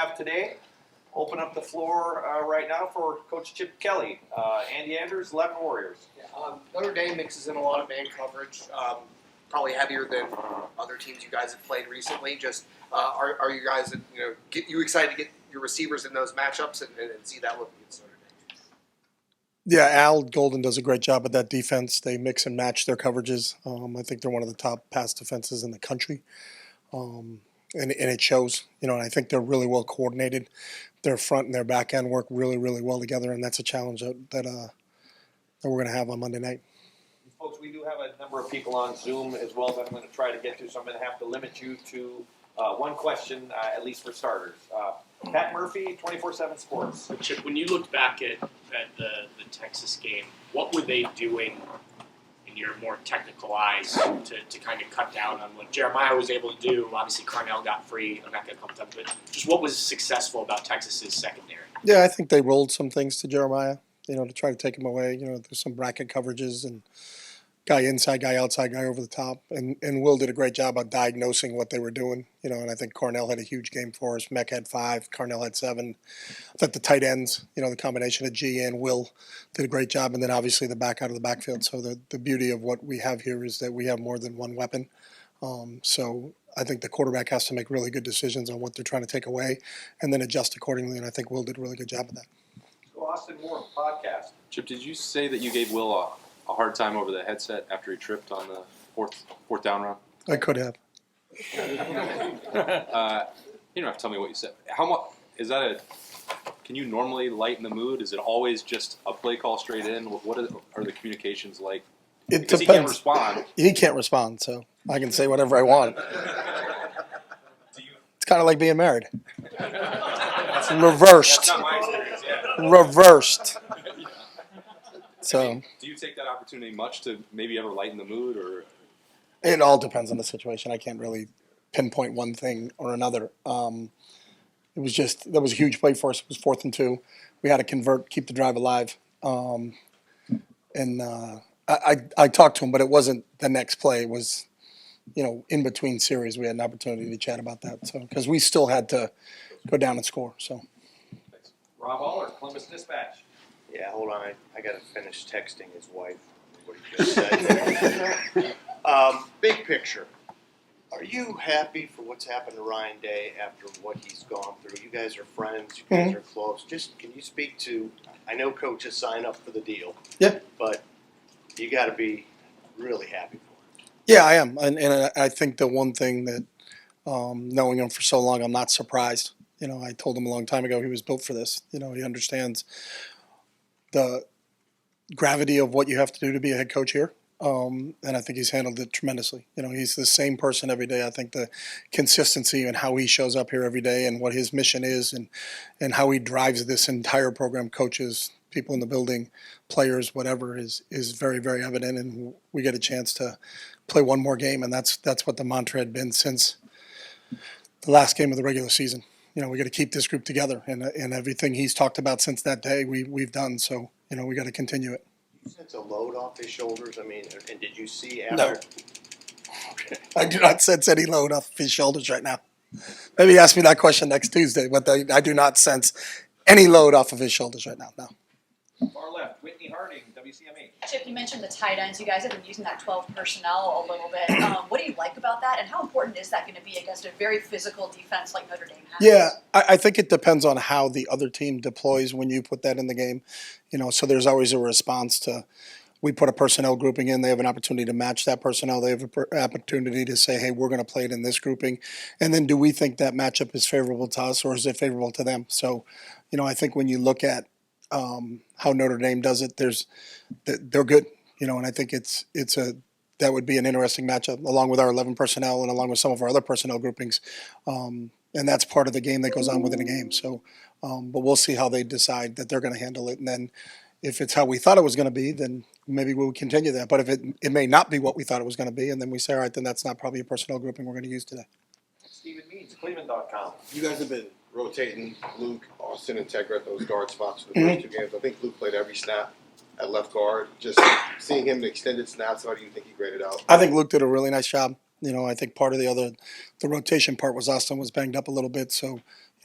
have today. Open up the floor right now for Coach Chip Kelly. Andy Andrews, 11 Warriors. Notre Dame mixes in a lot of man coverage, probably heavier than other teams you guys have played recently. Just are you guys, get you excited to get your receivers in those matchups and see that look against Notre Dame? Yeah, Al Golden does a great job with that defense. They mix and match their coverages. I think they're one of the top pass defenses in the country. And it shows, and I think they're really well coordinated. Their front and their back end work really, really well together, and that's a challenge that we're going to have on Monday night. Folks, we do have a number of people on Zoom as well that I'm going to try to get to, so I'm going to have to limit you to one question, at least for starters. Pat Murphy, 24/7 Sports. Chip, when you looked back at the Texas game, what were they doing in your more technical eyes to kind of cut down on what Jeremiah was able to do? Obviously, Carnell got free. I'm not going to come to that, but just what was successful about Texas's secondary? Yeah, I think they rolled some things to Jeremiah, to try to take him away. There's some bracket coverages and guy inside, guy outside, guy over the top. And Will did a great job of diagnosing what they were doing, and I think Carnell had a huge game for us. Mech had 5, Carnell had 7. I thought the tight ends, the combination of G and Will did a great job. And then obviously the back out of the backfield. So the beauty of what we have here is that we have more than one weapon. So I think the quarterback has to make really good decisions on what they're trying to take away and then adjust accordingly. And I think Will did a really good job of that. So Austin Moore, podcast. Chip, did you say that you gave Will a hard time over the headset after he tripped on the fourth down run? I could have. You don't have to tell me what you said. How much is that? Can you normally lighten the mood? Is it always just a play call straight in? What are the communications like? It because depends. he can't respond. He can't respond, so I can say whatever I want. It's kind of like being married. It's reversed. That's not my experience. Yeah. Reversed. So do you take that opportunity much to maybe ever lighten the mood, or? It all depends on the situation. I can't really pinpoint one thing or another. That was a huge play for us. It was 4th and 2. We had to convert, keep the drive alive. I talked to him, but it wasn't the next play. It was, in between series, we had an opportunity to chat about that. So because we still had to go down and score. So. Thanks. Rob Aller, Columbus Dispatch. Yeah, hold on. I got to finish texting his wife. What he just said. Big picture. Are you happy for what's happened to Ryan Day after what he's gone through? You guys are friends. You guys are close. Just can you speak to? I know coaches sign up for the deal. Yeah. But you got to be really happy for him. Yeah, I am, and I think the one thing that knowing him for so long, I'm not surprised. I told him a long time ago he was built for this. He understands the gravity of what you have to do to be a head coach here. And I think he's handled it tremendously. He's the same person every day. I think the consistency and how he shows up here every day and what his mission is and how he drives this entire program, coaches, people in the building, players, whatever, is very, very evident. And we get a chance to play one more game, and that's what the mantra had been since the last game of the regular season. We got to keep this group together, and everything he's talked about since that day, we've done. So, we got to continue it. You sense a load off his shoulders. I mean, and did you see after? No. I do not sense any load off his shoulders right now. Maybe ask me that question next Tuesday, but I do not sense any load off of his shoulders right now. No. Far left, Whitney Harding, WCMH. Chip, you mentioned the tight ends. You guys have been using that 12 personnel a little bit. What do you like about that, and how important is that going to be against a very physical defense like Notre Dame has? Yeah, I think it depends on how the other team deploys when you put that in the game. So there's always a response to, we put a personnel grouping in, they have an opportunity to match that personnel. They have an opportunity to say, hey, we're going to play it in this grouping. And then do we think that matchup is favorable to us or is it favorable to them? So, I think when you look at how Notre Dame does it, they're good, and I think that would be an interesting matchup along with our 11 personnel and along with some of our other personnel groupings. And that's part of the game that goes on within a game. So, but we'll see how they decide that they're going to handle it. And then if it's how we thought it was going to be, then maybe we'll continue that. But if it may not be what we thought it was going to be, and then we say, all right, then that's not probably a personnel grouping we're going to use today. Stephen Means, Cleveland.com. You guys have been rotating Luke, Austin, and Tegra at those guard spots for the first 2 games. I think Luke played every snap at left guard. Just seeing him in extended snaps, how do you think he graded out? I think Luke did a really nice job. I think part of the rotation part was Austin was banged up a little bit. So,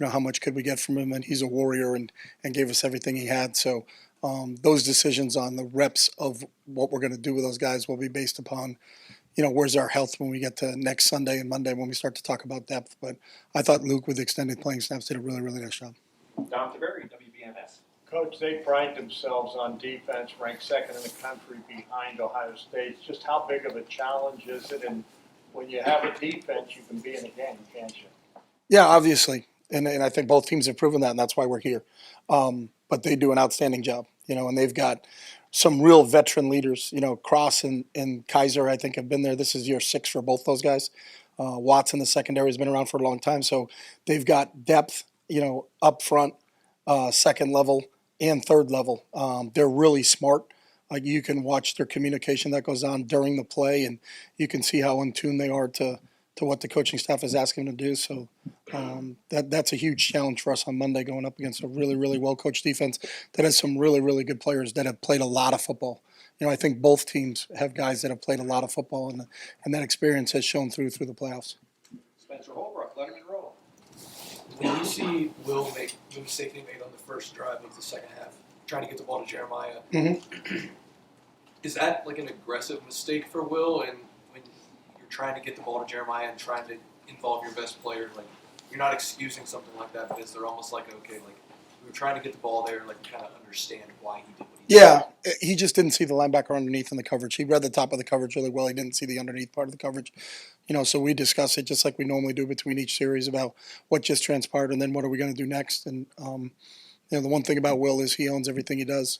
how much could we get from him, and he's a warrior and gave us everything he had. So those decisions on the reps of what we're going to do with those guys will be based upon, where's our health when we get to next Sunday and Monday when we start to talk about depth. But I thought Luke, with extended playing snaps, did a really, really nice job. Dom Taveri, WBMS. Coach, they pride themselves on defense, ranked second in the country behind Ohio State. Just how big of a challenge is it? And when you have a defense, you can be in a game, can't you? Yeah, obviously. And I think both teams have proven that, and that's why we're here. But they do an outstanding job, and they've got some real veteran leaders. Cross and Kaiser, I think, have been there. This is year 6 for both those guys. Watts in the secondary has been around for a long time. So they've got depth, up front, second level, and third level. They're really smart. Like, you can watch their communication that goes on during the play, and you can see how in tune they are to what the coaching staff is asking them to do. So that's a huge challenge for us on Monday, going up against a really, really well-coached defense that has some really, really good players that have played a lot of football. I think both teams have guys that have played a lot of football, and that experience has shown through the playoffs. Spencer Holbrook, Letterman Row. When you see Will make the mistake he made on the first drive of the second half, trying to get the ball to Jeremiah, is that like an aggressive mistake for Will? And when you're trying to get the ball to Jeremiah and trying to involve your best player, like, you're not excusing something like that because they're almost like, okay, like, we were trying to get the ball there, like, we kind of understand why he did what he did. Yeah, he just didn't see the linebacker underneath in the coverage. He read the top of the coverage really well. He didn't see the underneath part of the coverage. So we discuss it just like we normally do between each series about what just transpired and then what are we going to do next. And, the one thing about Will is he owns everything he does.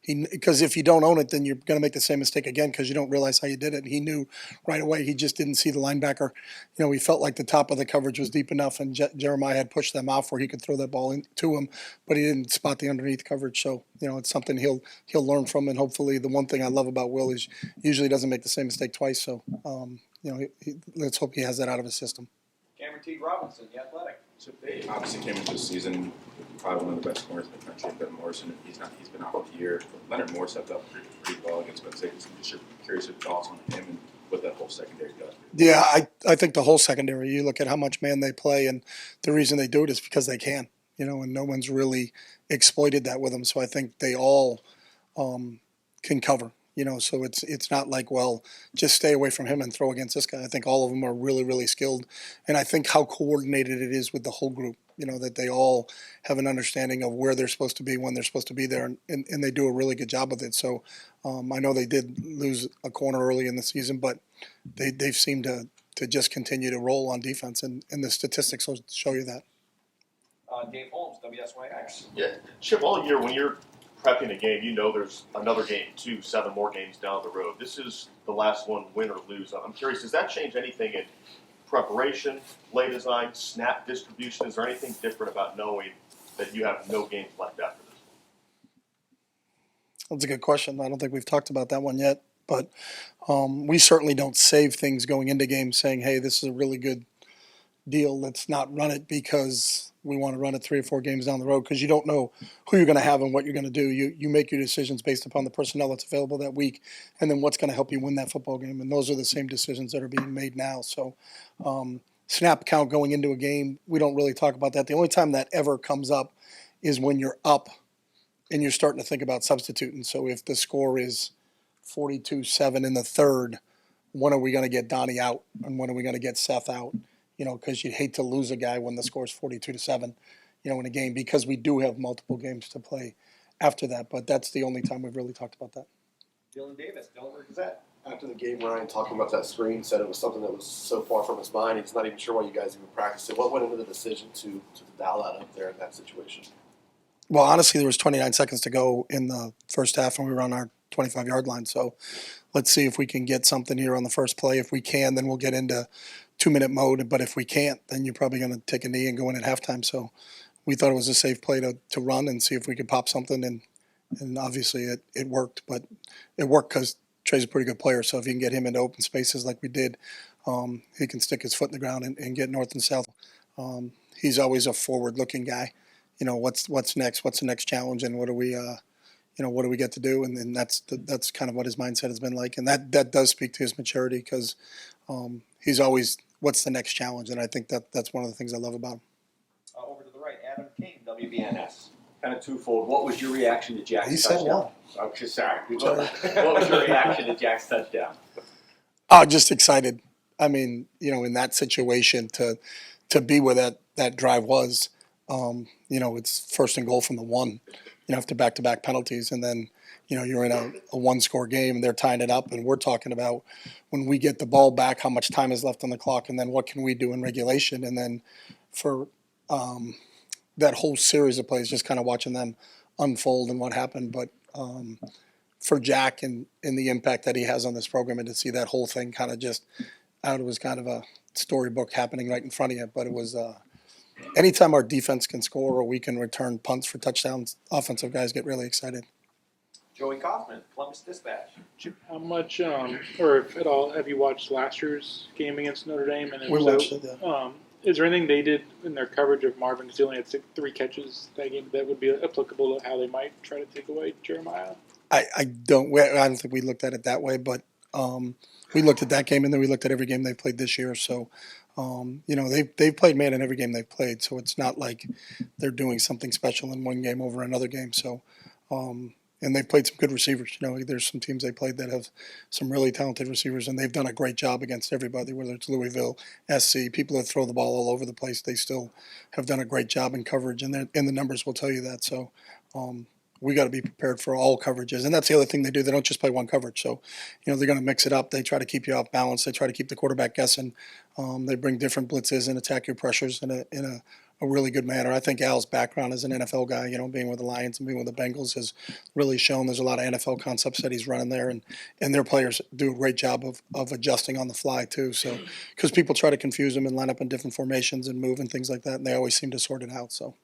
Because if you don't own it, then you're going to make the same mistake again because you don't realize how you did it. And he knew right away. He just didn't see the linebacker. He felt like the top of the coverage was deep enough, and Jeremiah had pushed them off where he could throw that ball to him, but he didn't spot the underneath coverage. So it's something he'll learn from, and hopefully the one thing I love about Will is usually doesn't make the same mistake twice. So let's hope he has that out of his system. Cameron T. Robinson, The Athletic. So they obviously came into the season probably one of the best corners in the country. Ben Morrison, he's been out for the year. Leonard Moore stepped up pretty well against Ben Siggins. I'm just curious your thoughts on him and what that whole secondary does. Yeah, I think the whole secondary. You look at how much man they play, and the reason they do it is because they can. And no one's really exploited that with them. So I think they all can cover. So it's not like, well, just stay away from him and throw against this guy. I think all of them are really, really skilled. And I think how coordinated it is with the whole group, that they all have an understanding of where they're supposed to be, when they're supposed to be there, and they do a really good job with it. So I know they did lose a corner early in the season, but they've seemed to just continue to roll on defense, and the statistics will show you that. Dave Holmes, WSYX. Yeah, Chip, all year when you're prepping a game, there's another game, 7 more games down the road. This is the last one, win or lose. I'm curious, does that change anything in preparation, play design, snap distribution? Is there anything different about knowing that you have no games left after this? That's a good question. I don't think we've talked about that one yet, but we certainly don't save things going into games saying, hey, this is a really good deal. Let's not run it because we want to run it 3 or 4 games down the road, because you don't know who you're going to have and what you're going to do. You make your decisions based upon the personnel that's available that week, and then what's going to help you win that football game. And those are the same decisions that are being made now. So snap count going into a game, we don't really talk about that. The only time that ever comes up is when you're up and you're starting to think about substituting. So if the score is 42-7 in the third, when are we going to get Donnie out, and when are we going to get Seth out? Because you'd hate to lose a guy when the score's 42-7, in a game, because we do have multiple games to play after that. But that's the only time we've really talked about that. Dylan Davis, Delaware Gazette. After the game, Ryan, talking about that screen, said it was something that was so far from his mind, he's not even sure why you guys even practiced it. What went into the decision to dial that up there in that situation? Well, honestly, there was 29 seconds to go in the first half, and we were on our 25-yard line. So let's see if we can get something here on the first play. If we can, then we'll get into 2-minute mode. But if we can't, then you're probably going to take a knee and go in at halftime. So we thought it was a safe play to run and see if we could pop something. And obviously it worked. But it worked because Trey's a pretty good player. So if you can get him into open spaces like we did, he can stick his foot in the ground and get north and south. He's always a forward-looking guy. What's next? What's the next challenge? And what do we what do we get to do? And then that's kind of what his mindset has been like. And that does speak to his maturity, because he's always, what's the next challenge? And I think that's one of the things I love about him. Over WBNS. Kind of twofold. What was your reaction to Jack's He said touchdown? one. Oh, sorry. Sorry. What was your reaction to Jack's touchdown? Oh, just excited. I mean, in that situation to be where that drive was, it's first and goal from the one, after back-to-back penalties, and then, you're in a one-score game and they're tying it up, and we're talking about when we get the ball back, how much time is left on the clock, and then what can we do in regulation, and then for that whole series of plays, just kind of watching them unfold and what happened, but for Jack and the impact that he has on this program, and to see that whole thing kind of just out, it was kind of a storybook happening right in front of you. But it was anytime our defense can score or we can return punts for touchdowns, offensive guys get really excited. Joey Kaufman, Columbus Dispatch. Chip, how much, or if at all, have you watched last year's game against Notre Dame? And if We so, watched it, yeah. Is there anything they did in their coverage of Marvin, because he only had 3 catches that game, that would be applicable to how they might try to take away Jeremiah? I don't think we looked at it that way, but we looked at that game and then we looked at every game they've played this year. So, they've played man in every game they've played. So it's not like they're doing something special in one game over another game. So, and they've played some good receivers. There's some teams they played that have some really talented receivers, and they've done a great job against everybody, whether it's Louisville, SC, people that throw the ball all over the place. They still have done a great job in coverage, and the numbers will tell you that. So we got to be prepared for all coverages, and that's the other thing they do. They don't just play one coverage. So, they're going to mix it up. They try to keep you off balance. They try to keep the quarterback guessing. They bring different blitzes and attack your pressures in a really good manner. I think Al's background as an NFL guy, being with the Lions and being with the Bengals has really shown there's a lot of NFL concepts that he's running there, and their players do a great job of adjusting on the fly too. So, because people try to confuse them and line up in different formations and move and things like that, and they always seem to sort it out. So.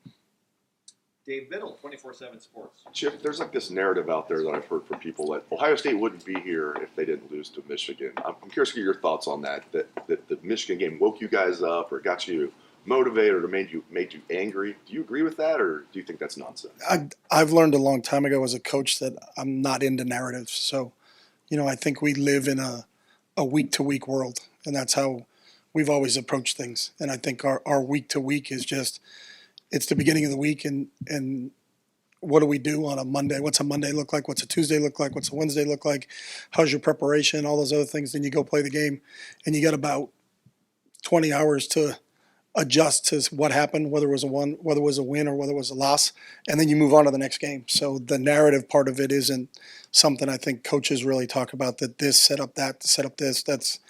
Dave Biddle, 24/7 Sports. Chip, there's like this narrative out there that I've heard from people that Ohio State wouldn't be here if they didn't lose to Michigan. I'm curious to get your thoughts on that the Michigan game woke you guys up or got you motivated or made you angry. Do you agree with that, or do you think that's nonsense? I've learned a long time ago as a coach that I'm not into narratives. So, I think we live in a week-to-week world, and that's how we've always approached things. And I think our week-to-week is just – it's the beginning of the week, and what do we do on a Monday? What's a Monday look like? What's a Tuesday look like? What's a Wednesday look like? How's your preparation? All those other things. Then you go play the game, and you got about 20 hours to adjust to what happened, whether it was a win or whether it was a loss, and then you move on to the next game. So the narrative part of it isn't something I think coaches really talk about, that this set up that, set up this. That's,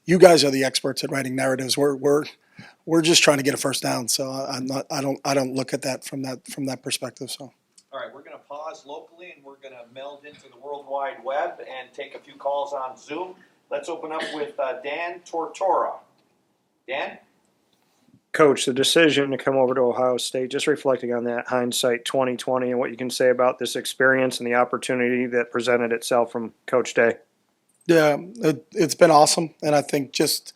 you guys are the experts at writing narratives. We're just trying to get a first down. So I don't look at that from that perspective. So. All right, we're going to pause locally and we're going to meld into the World Wide Web and take a few calls on Zoom. Let's open up with Dan Tortora. Dan? Coach, the decision to come over to Ohio State, just reflecting on that hindsight 2020 and what you can say about this experience and the opportunity that presented itself from Coach Day. Yeah, it's been awesome. And I think just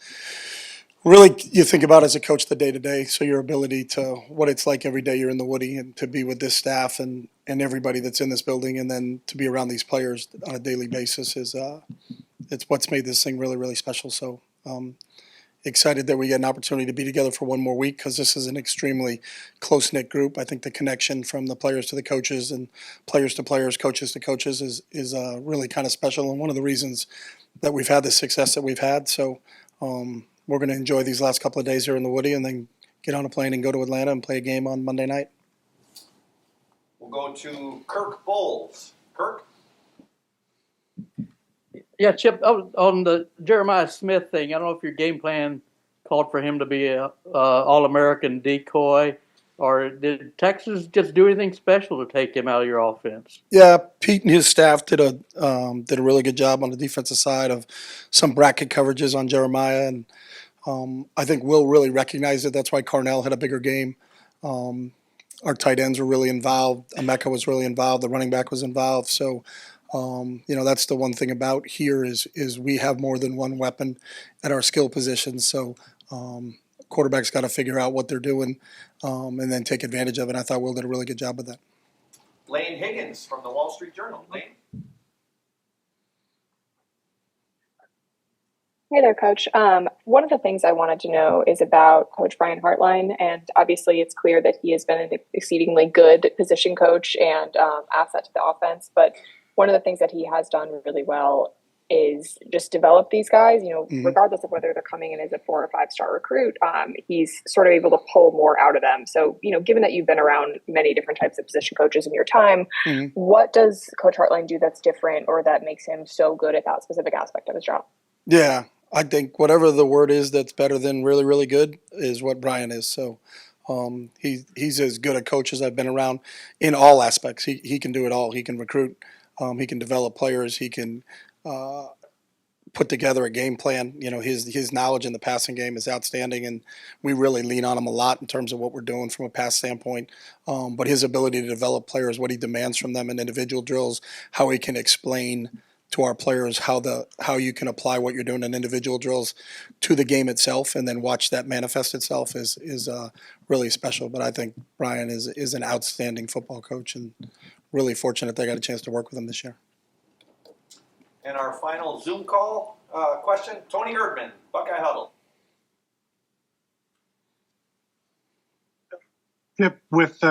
really you think about as a coach the day-to-day, so your ability to what it's like every day you're in the Woody and to be with this staff and everybody that's in this building, and then to be around these players on a daily basis is it's what's made this thing really, really special. So excited that we get an opportunity to be together for one more week, because this is an extremely close-knit group. I think the connection from the players to the coaches and players to players, coaches to coaches is really kind of special, and one of the reasons that we've had the success that we've had. So we're going to enjoy these last couple of days here in the Woody and then get on a plane and go to Atlanta and play a game on Monday night. We'll go to Kirk Bowles. Kirk? Yeah, Chip, on the Jeremiah Smith thing, I don't know if your game plan called for him to be a All-American decoy, or did Texas just do anything special to take him out of your offense? Yeah, Pete and his staff did a really good job on the defensive side of some bracket coverages on Jeremiah, and I think Will really recognized it. That's why Carnell had a bigger game. Our tight ends were really involved. Emeka was really involved. The running back was involved. So, that's the one thing about here is we have more than one weapon at our skill positions. So quarterback's got to figure out what they're doing and then take advantage of it. I thought Will did a really good job with that. Lane Higgins from the Wall Street Journal. Lane? Hey there, Coach. One of the things I wanted to know is about Coach Brian Hartline, and obviously it's clear that he has been an exceedingly good position coach and asset to the offense. But one of the things that he has done really well is just develop these guys. Regardless of whether they're coming in as a 4 or 5 star recruit, he's sort of able to pull more out of them. So, given that you've been around many different types of position coaches in your time, what does Coach Hartline do that's different or that makes him so good at that specific aspect of his job? Yeah, I think whatever the word is that's better than really, really good is what Brian is. So he's as good a coach as I've been around in all aspects. He can do it all. He can recruit. He can develop players. He can put together a game plan. His knowledge in the passing game is outstanding, and we really lean on him a lot in terms of what we're doing from a pass standpoint. But his ability to develop players, what he demands from them in individual drills, how he can explain to our players how you can apply what you're doing in individual drills to the game itself, and then watch that manifest itself is really special. But I think Brian is an outstanding football coach, and really fortunate that I got a chance to work with him this year. And our final Zoom call question, Tony Erdman, Buckeye Huddle. Yep, with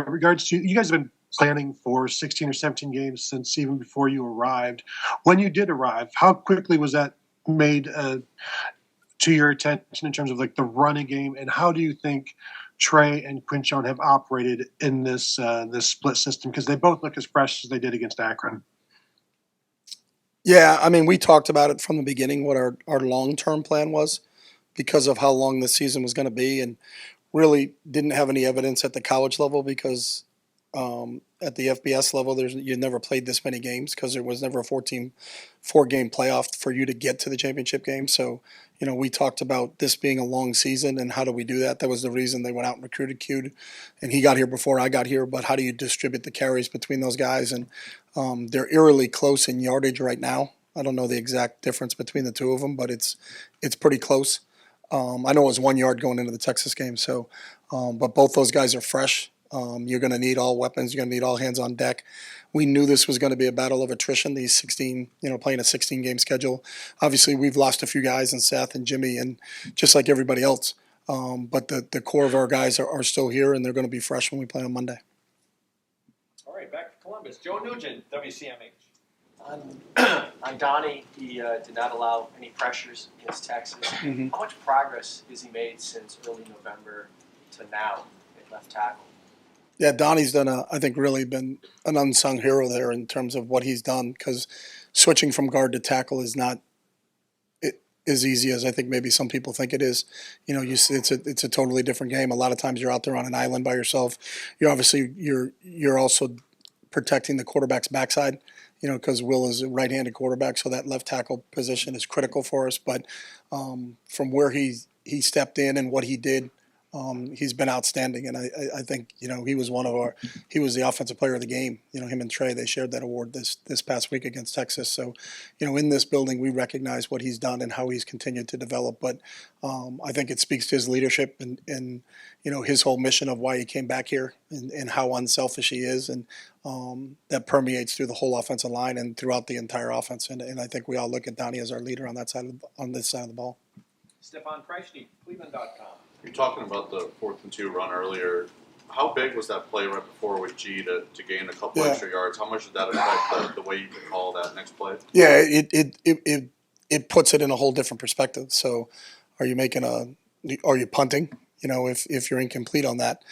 regards to, you guys have been planning for 16 or 17 games since even before you arrived. When you did arrive, how quickly was that made to your attention in terms of like the running game, and how do you think Trey and Quinshon have operated in this split system, because they both look as fresh as they did against Akron? Yeah, I mean, we talked about it from the beginning, what our long-term plan was because of how long the season was going to be, and really didn't have any evidence at the college level because at the FBS level, you never played this many games because there was never a 4-game playoff for you to get to the championship game. So, we talked about this being a long season and how do we do that? That was the reason they went out and recruited Cade, and he got here before I got here. But how do you distribute the carries between those guys? And they're eerily close in yardage right now. I don't know the exact difference between the two of them, but it's pretty close. I know it was 1 yard going into the Texas game. So, but both those guys are fresh. You're going to need all weapons. You're going to need all hands on deck. We knew this was going to be a battle of attrition. These 16, playing a 16-game schedule. Obviously, we've lost a few guys in Seth and Jimmy, and just like everybody else. But the core of our guys are still here, and they're going to be fresh when we play on Monday. All right, back to Columbus. Joe Nugent, WCMH. On Donnie, he did not allow any pressures against Texas. Mm-hmm. How much progress has he made since early November to now at left tackle? Yeah, Donnie's done I think really been an unsung hero there in terms of what he's done, because switching from guard to tackle is not as easy as I think maybe some people think it is. It's a totally different game. A lot of times you're out there on an island by yourself. You're also protecting the quarterback's backside, because Will is a right-handed quarterback, so that left tackle position is critical for us. But from where he stepped in and what he did, he's been outstanding, and I think he was he was the offensive player of the game. Him and Trey, they shared that award this past week against Texas. So, in this building, we recognize what he's done and how he's continued to develop. But I think it speaks to his leadership and his whole mission of why he came back here and how unselfish he is, and that permeates through the whole offensive line and throughout the entire offense. And I think we all look at Donnie as our leader on this side of the ball. Stefan Kreisny, Cleveland.com. You're talking about the 4th and 2 run earlier. How big was that play right before with G to gain a couple extra yards? How much did that affect the way you could call that next play? Yeah, it puts it in a whole different perspective. So, are you punting? If you're incomplete on that,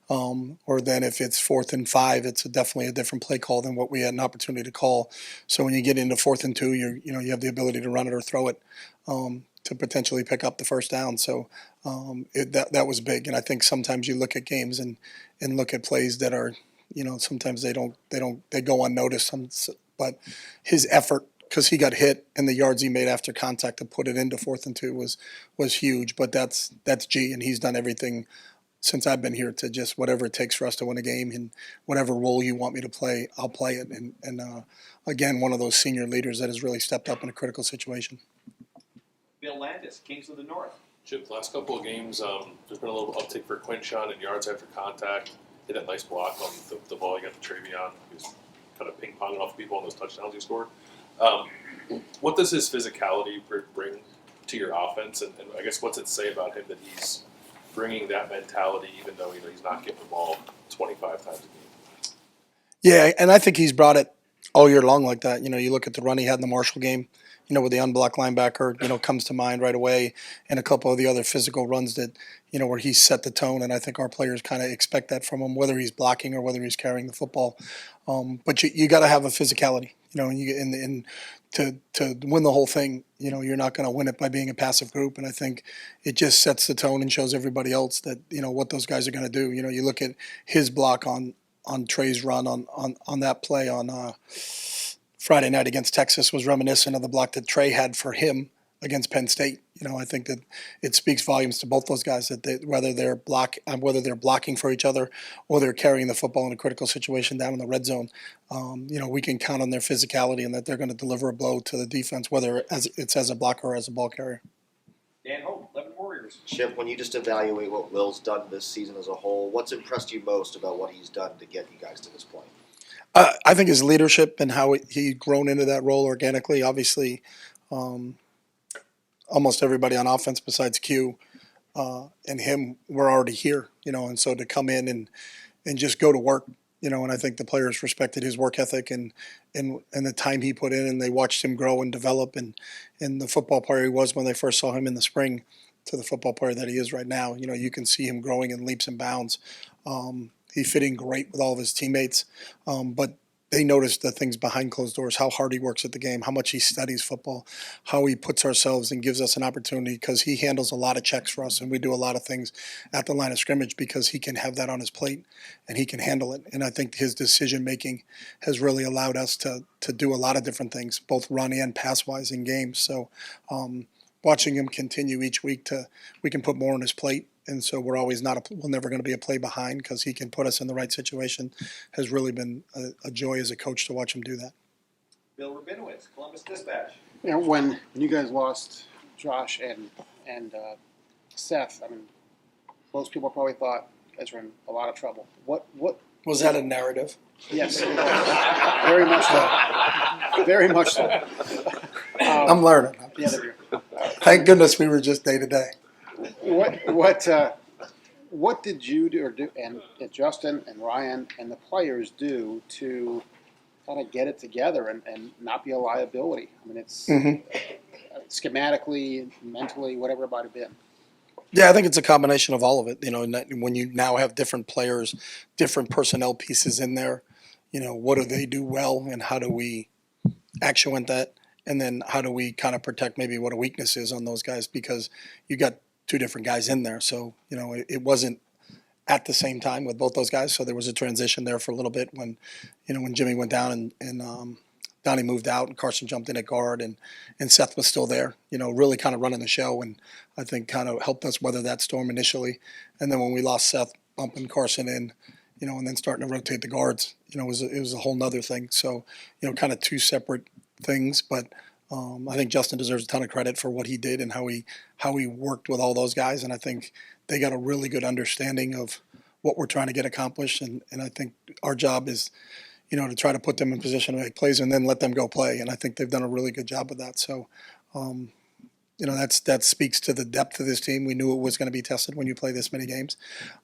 or then if it's 4th and 5, it's definitely a different play call than what we had an opportunity to call. So when you get into 4th and 2, you have the ability to run it or throw it. To potentially pick up the first down. So that was big. And I think sometimes you look at games and look at plays that are, sometimes they go unnoticed. But his effort, because he got hit and the yards he made after contact to put it into 4th and 2 was huge. But that's G, and he's done everything since I've been here to just whatever it takes for us to win a game, and whatever role you want me to play, I'll play it. And again, one of those senior leaders that has really stepped up in a critical situation. Bill Landis, Kings of the North. Chip, the last couple of games, there's been a little uptick for Quinshon in yards after contact. Hit that nice block on the ball he got to Travion. He was kind of ping-ponging off people on those touchdowns he scored. What does his physicality bring to your offense, and I guess what's it say about him that he's bringing that mentality, even though he's not getting the ball 25 times a game? Yeah, and I think he's brought it all year long like that. You look at the run he had in the Marshall game, with the unblocked linebacker, comes to mind right away, and a couple of the other physical runs that, where he set the tone, and I think our players kind of expect that from him, whether he's blocking or whether he's carrying the football. But you got to have a physicality, and to win the whole thing, you're not going to win it by being a passive group, and I think it just sets the tone and shows everybody else that, what those guys are going to do. You look at his block on Trey's run on that play on Friday night against Texas was reminiscent of the block that Trey had for him against Penn State. I think that it speaks volumes to both those guys that whether they're blocking for each other or they're carrying the football in a critical situation down in the red zone, we can count on their physicality and that they're going to deliver a blow to the defense, whether it's as a blocker or as a ball carrier. Dan Hope, 11 Warriors. Chip, when you just evaluate what Will's done this season as a whole, what's impressed you most about what he's done to get you guys to this point? I think his leadership and how he grown into that role organically. Obviously, almost everybody on offense besides Q and him were already here, and so to come in and just go to work, and I think the players respected his work ethic and the time he put in, and they watched him grow and develop, and the football player he was when they first saw him in the spring to the football player that he is right now. You can see him growing in leaps and bounds. He fit in great with all of his teammates, but they noticed the things behind closed doors, how hard he works at the game, how much he studies football, how he puts ourselves and gives us an opportunity, because he handles a lot of checks for us, and we do a lot of things at the line of scrimmage because he can have that on his plate and he can handle it. And I think his decision-making has really allowed us to do a lot of different things, both run and pass-wise in games. So watching him continue each week we can put more on his plate. And so we're never going to be a play behind because he can put us in the right situation. Has really been a joy as a coach to watch him do that. Bill Rabinowitz, Columbus Dispatch. When you guys lost Josh and Seth, most people probably thought you guys were in a lot of trouble. What was that a narrative? Yes, it was. Very much so. Very much so. I'm learning. Thank goodness we were just day to day. What did you do, and Justin and Ryan and the players do to kind of get it together and not be a liability? It's schematically, mentally, whatever it might have been. Yeah, I think it's a combination of all of it. When you now have different players, different personnel pieces in there, what do they do well and how do we actuate that? And then how do we kind of protect maybe what a weakness is on those guys, because you got two different guys in there. So, it wasn't at the same time with both those guys. So there was a transition there for a little bit when Jimmy went down and Donnie moved out and Carson jumped in at guard and Seth was still there, really kind of running the show. And I think kind of helped us weather that storm initially. And then when we lost Seth, bumping Carson in, and then starting to rotate the guards, it was a whole nother thing. So, kind of two separate things, but I think Justin deserves a ton of credit for what he did and how he worked with all those guys, and I think they got a really good understanding of what we're trying to get accomplished. And I think our job is, to try to put them in position to make plays and then let them go play. And I think they've done a really good job with that. So, that speaks to the depth of this team. We knew it was going to be tested when you play this many games,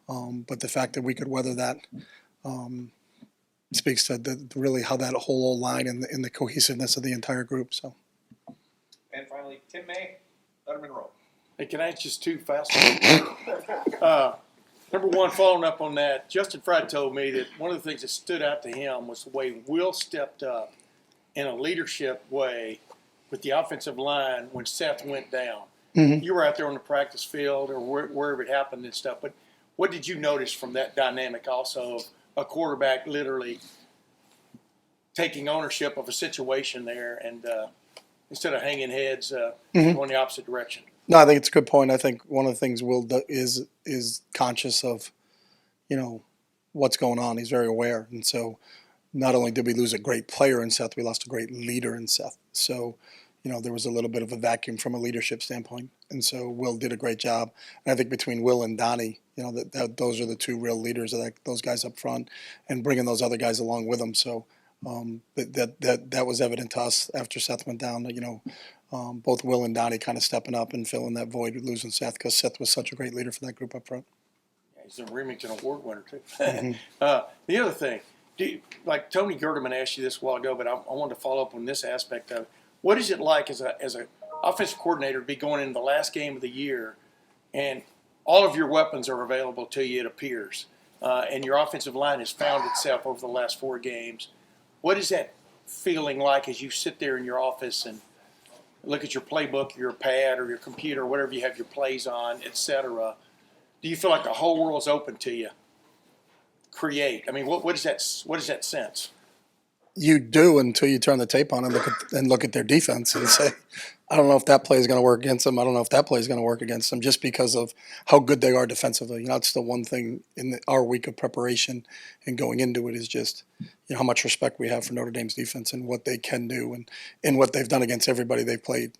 but the fact that we could weather that speaks to really how that whole line and the cohesiveness of the entire group. So. And finally, Tim May, Letterman Row. Hey, can I ask just two fast Number one, following up on that, Justin Fry told me that one of the things that stood out to him was the way Will stepped up in a leadership way with the offensive line when Seth went down. Mm-hmm. You were out there on the practice field or wherever it happened and stuff, but what did you notice from that dynamic also of a quarterback literally taking ownership of a situation there and instead of hanging heads going the opposite direction? No, I think it's a good point. I think one of the things Will is conscious of, what's going on. He's very aware. And so not only did we lose a great player in Seth, we lost a great leader in Seth. So, there was a little bit of a vacuum from a leadership standpoint. And so Will did a great job. And I think between Will and Donnie, those are the two real leaders, those guys up front, and bringing those other guys along with them. So that was evident to us after Seth went down. both Will and Donnie kind of stepping up and filling that void with losing Seth, because Seth was such a great leader for that group up front. Yeah, he's a Remington Award winner too. Mhm. The other thing, like Tony Gerdeman asked you this a while ago, but I wanted to follow up on this aspect of it. What is it like as a offensive coordinator to be going into the last game of the year, and all of your weapons are available to you, it appears, and your offensive line has found itself over the last 4 games? What is that feeling like as you sit there in your office and look at your playbook, your pad, or your computer, or whatever you have your plays on, etc.? Do you feel like the whole world's open to you? Create. I mean, what is that sense? You do until you turn the tape on and look at their defense and say, I don't know if that play is going to work against them. I don't know if that play is going to work against them, just because of how good they are defensively. It's the one thing in our week of preparation and going into it is just how much respect we have for Notre Dame's defense and what they can do and what they've done against everybody they've played.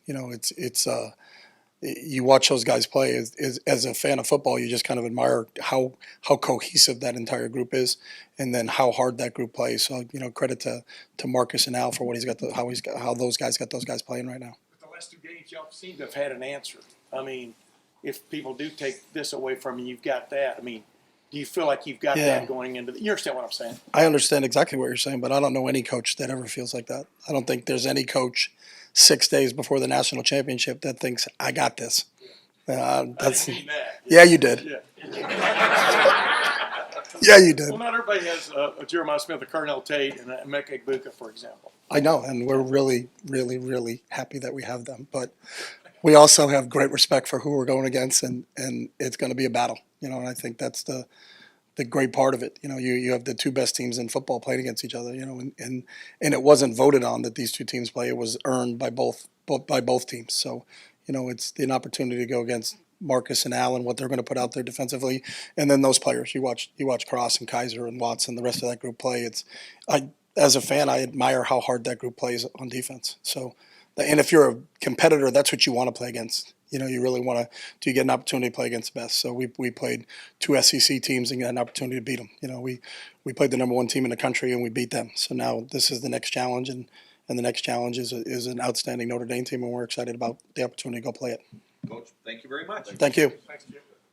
You watch those guys play as a fan of football, you just kind of admire how cohesive that entire group is, and then how hard that group plays. So credit to Marcus and Al for what how those guys got those guys playing right now. But the last 2 games, y'all seem to have had an answer. I mean, if people do take this away from you, you've got that. I mean, do you feel like you've got that going into you understand what I'm saying? I understand exactly what you're saying, but I don't know any coach that ever feels like that. I don't think there's any coach 6 days before the national championship that thinks, I got this. That's, yeah, you did. Yeah, you did. Well, not everybody has a Jeremiah Smith, a Cornell Tate, and a Emeka Egbuka, for example. I know, and we're really, really, really happy that we have them. But we also have great respect for who we're going against, and it's going to be a battle. And I think that's the great part of it. You have the 2 best teams in football playing against each other. And it wasn't voted on that these 2 teams play. It was earned by both teams. So, it's an opportunity to go against Marcus and Allen, what they're going to put out there defensively, and then those players. You watch Cross and Kaiser and Watson, the rest of that group play. As a fan, I admire how hard that group plays on defense. So, and if you're a competitor, that's what you want to play against. You really want to. Do you get an opportunity to play against the best? So we played 2 SEC teams and got an opportunity to beat them. We played the number 1 team in the country and we beat them. So now this is the next challenge, and the next challenge is an outstanding Notre Dame team, and we're excited about the opportunity to go play it. Coach, thank you very much. Thank you. Thanks, Jim.